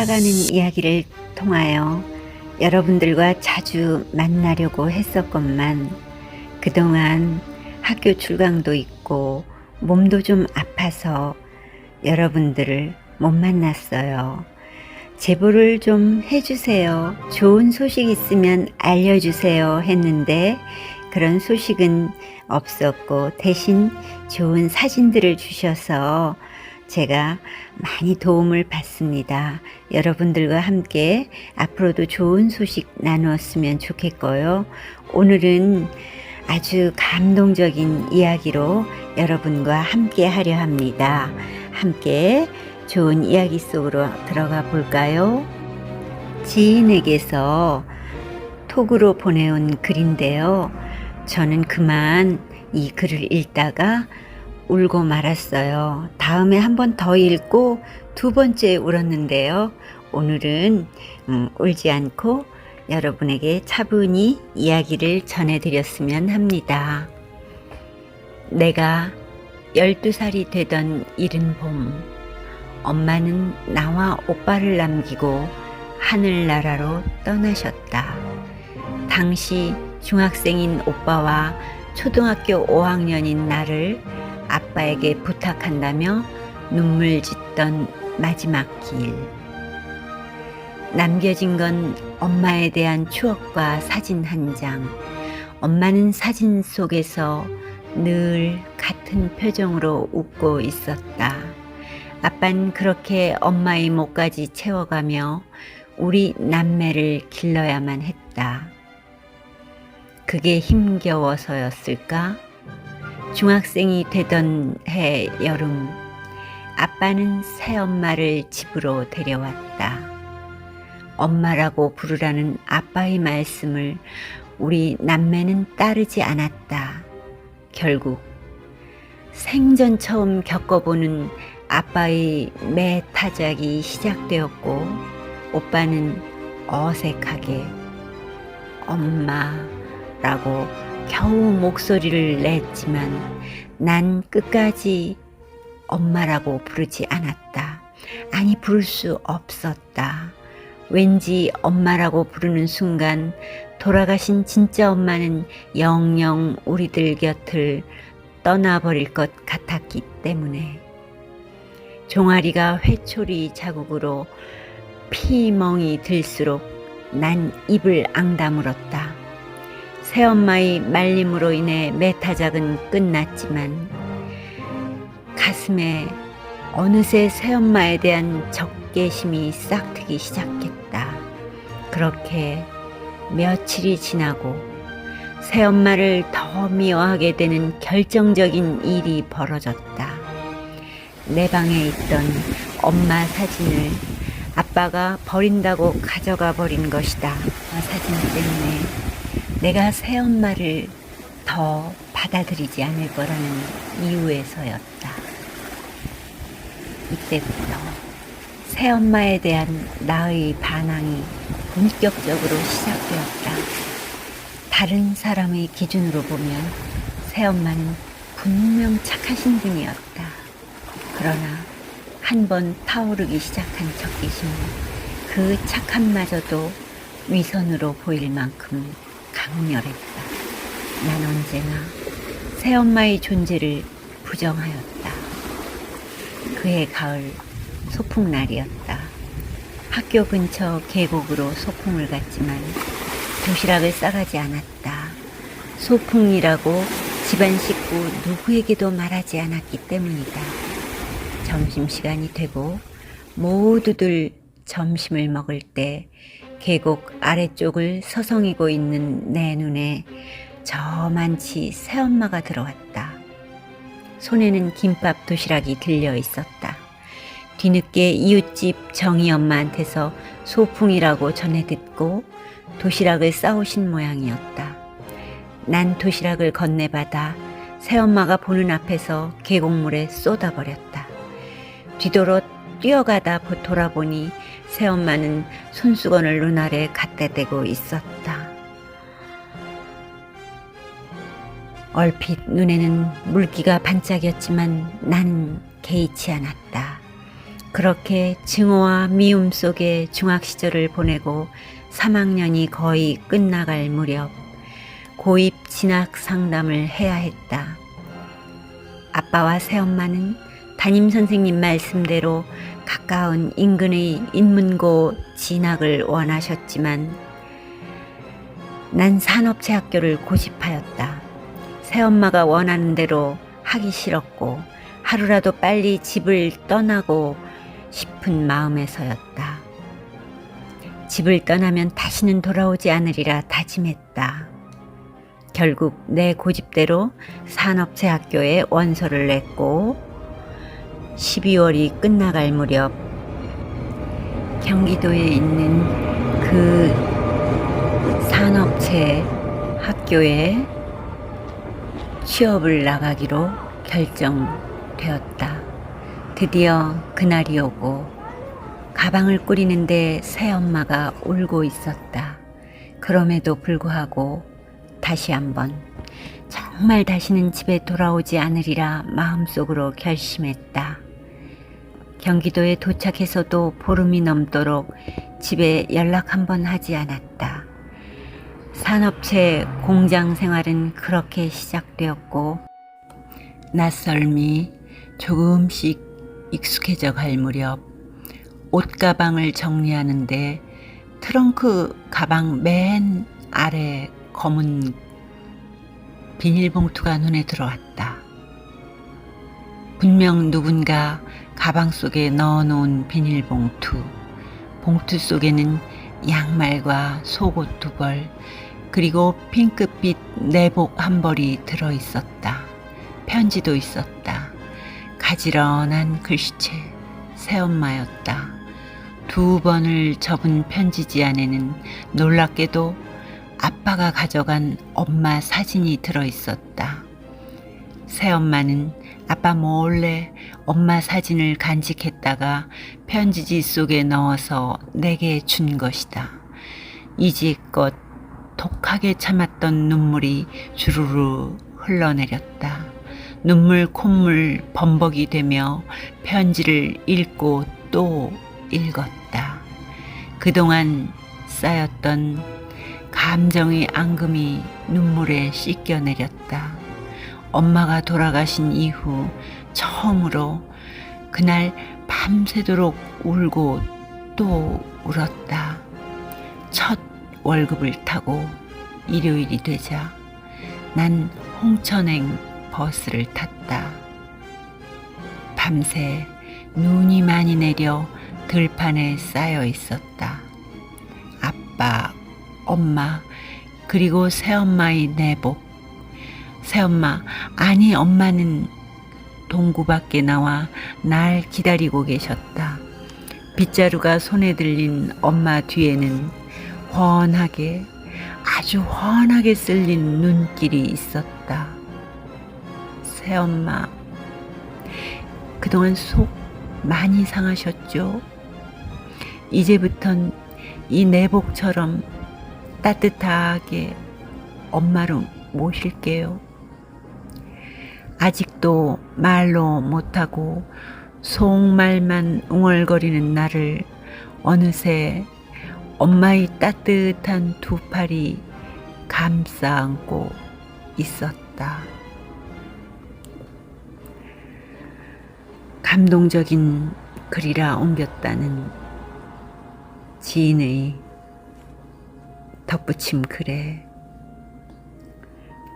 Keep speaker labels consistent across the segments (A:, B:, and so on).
A: 쌓아가는 이야기를 통하여 여러분들과 자주 만나려고 했었건만 그동안 학교 출강도 있고 몸도 좀 아파서 여러분들을 못 만났어요. 제보를 좀 해주세요. 좋은 소식 있으면 알려주세요 했는데 그런 소식은 없었고 대신 좋은 사진들을 주셔서 제가 많이 도움을 받습니다. 여러분들과 함께 앞으로도 좋은 소식 나누었으면 좋겠고요. 오늘은 아주 감동적인 이야기로 여러분과 함께 하려 합니다. 함께 좋은 이야기 속으로 들어가 볼까요? 지인에게서 톡으로 보내온 글인데요. 저는 그만 이 글을 읽다가 울고 말았어요. 다음에 한 번 더 읽고 두 번째 울었는데요. 오늘은 울지 않고 여러분에게 차분히 이야기를 전해드렸으면 합니다. 내가 12살이 되던 이른 봄, 엄마는 나와 오빠를 남기고 하늘나라로 떠나셨다. 당시 중학생인 오빠와 초등학교 5학년인 나를 아빠에게 부탁한다며 눈물 짓던 마지막 길. 남겨진 건 엄마에 대한 추억과 사진 한 장. 엄마는 사진 속에서 늘 같은 표정으로 웃고 있었다. 아빠는 그렇게 엄마의 목까지 채워가며 우리 남매를 길러야만 했다. 그게 힘겨워서였을까? 중학생이 되던 해 여름, 아빠는 새엄마를 집으로 데려왔다. 엄마라고 부르라는 아빠의 말씀을 우리 남매는 따르지 않았다. 결국 생전 처음 겪어보는 아빠의 매타작이 시작되었고 오빠는 어색하게 엄마라고 겨우 목소리를 냈지만 난 끝까지 엄마라고 부르지 않았다. 아니, 부를 수 없었다. 왠지 엄마라고 부르는 순간 돌아가신 진짜 엄마는 영영 우리들 곁을 떠나버릴 것 같았기 때문에. 종아리가 회초리 자국으로 피멍이 들수록 난 입을 앙다물었다. 새엄마의 말림으로 인해 매타작은 끝났지만 가슴에 어느새 새엄마에 대한 적개심이 싹트기 시작했다. 그렇게 며칠이 지나고 새엄마를 더 미워하게 되는 결정적인 일이 벌어졌다. 내 방에 있던 엄마 사진을 아빠가 버린다고 가져가 버린 것이다. 사진 때문에 내가 새엄마를 더 받아들이지 않을 거라는 이유에서였다. 이때부터 새엄마에 대한 나의 반항이 본격적으로 시작되었다. 다른 사람의 기준으로 보면 새엄마는 분명 착하신 분이었다. 그러나 한번 타오르기 시작한 적개심은 그 착함마저도 위선으로 보일 만큼 강렬했다. 난 언제나 새엄마의 존재를 부정하였다. 그해 가을 소풍날이었다. 학교 근처 계곡으로 소풍을 갔지만 도시락을 싸가지 않았다. 소풍이라고 집안 식구 누구에게도 말하지 않았기 때문이다. 점심시간이 되고 모두들 점심을 먹을 때 계곡 아래쪽을 서성이고 있는 내 눈에 저만치 새엄마가 들어왔다. 손에는 김밥 도시락이 들려 있었다. 뒤늦게 이웃집 정희 엄마한테서 소풍이라고 전해 듣고 도시락을 싸오신 모양이었다. 난 도시락을 건네받아 새엄마가 보는 앞에서 계곡물에 쏟아버렸다. 뒤돌아 뛰어가다 돌아보니 새엄마는 손수건을 눈알에 갖다 대고 있었다. 얼핏 눈에는 물기가 반짝였지만 나는 개의치 않았다. 그렇게 증오와 미움 속에 중학 시절을 보내고 3학년이 거의 끝나갈 무렵 고입 진학 상담을 해야 했다. 아빠와 새엄마는 담임 선생님 말씀대로 가까운 인근의 인문고 진학을 원하셨지만 난 산업체학교를 고집하였다. 새엄마가 원하는 대로 하기 싫었고 하루라도 빨리 집을 떠나고 싶은 마음에서였다. 집을 떠나면 다시는 돌아오지 않으리라 다짐했다. 결국 내 고집대로 산업체학교에 원서를 냈고 12월이 끝나갈 무렵 경기도에 있는 그 산업체 학교에 취업을 나가기로 결정되었다. 드디어 그날이 오고 가방을 꾸리는데 새엄마가 울고 있었다. 그럼에도 불구하고 다시 한번 정말 다시는 집에 돌아오지 않으리라 마음속으로 결심했다. 경기도에 도착해서도 보름이 넘도록 집에 연락 한번 하지 않았다. 산업체 공장 생활은 그렇게 시작되었고 낯설미 조금씩 익숙해져 갈 무렵 옷가방을 정리하는데 트렁크 가방 맨 아래 검은 비닐봉투가 눈에 들어왔다. 분명 누군가 가방 속에 넣어놓은 비닐봉투. 봉투 속에는 양말과 속옷 2벌 그리고 핑크빛 내복 1벌이 들어있었다. 편지도 있었다. 가지런한 글씨체 새엄마였다. 2번을 접은 편지지 안에는 놀랍게도 아빠가 가져간 엄마 사진이 들어있었다. 새엄마는 아빠 몰래 엄마 사진을 간직했다가 편지지 속에 넣어서 내게 준 것이다. 이지껏 독하게 참았던 눈물이 주르르 흘러내렸다. 눈물 콧물 범벅이 되며 편지를 읽고 또 읽었다. 그동안 쌓였던 감정의 앙금이 눈물에 씻겨내렸다. 엄마가 돌아가신 이후 처음으로 그날 밤새도록 울고 또 울었다. 첫 월급을 타고 일요일이 되자 난 홍천행 버스를 탔다. 밤새 눈이 많이 내려 들판에 쌓여 있었다. 아빠, 엄마, 그리고 새엄마의 내복. 새엄마, 아니 엄마는 동구 밖에 나와 날 기다리고 계셨다. 빗자루가 손에 들린 엄마 뒤에는 훤하게, 아주 훤하게 쓸린 눈길이 있었다. 새엄마, 그동안 속 많이 상하셨죠? 이제부턴 이 내복처럼 따뜻하게 엄마로 모실게요. 아직도 말로 못하고 속말만 웅얼거리는 나를 어느새 엄마의 따뜻한 2팔이 감싸 안고 있었다. 감동적인 글이라 옮겼다는 지인의 덧붙임 글에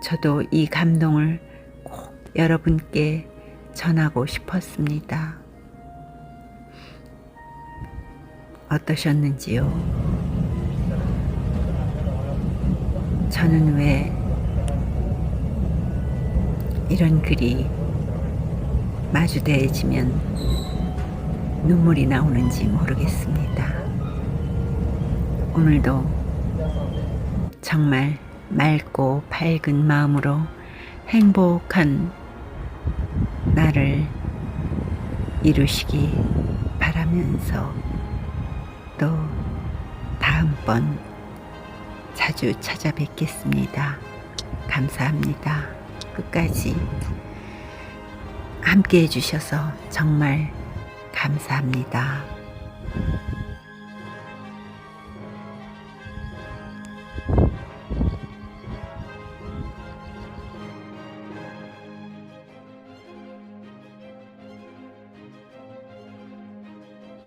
A: 저도 이 감동을 꼭 여러분께 전하고 싶었습니다. 어떠셨는지요? 저는 왜 이런 글이 마주대해지면 눈물이 나오는지 모르겠습니다. 오늘도 정말 맑고 밝은 마음으로 행복한 날을 이루시기 바라면서 또 다음번 자주 찾아뵙겠습니다. 감사합니다. 끝까지 함께 해주셔서 정말 감사합니다. 감사합니다.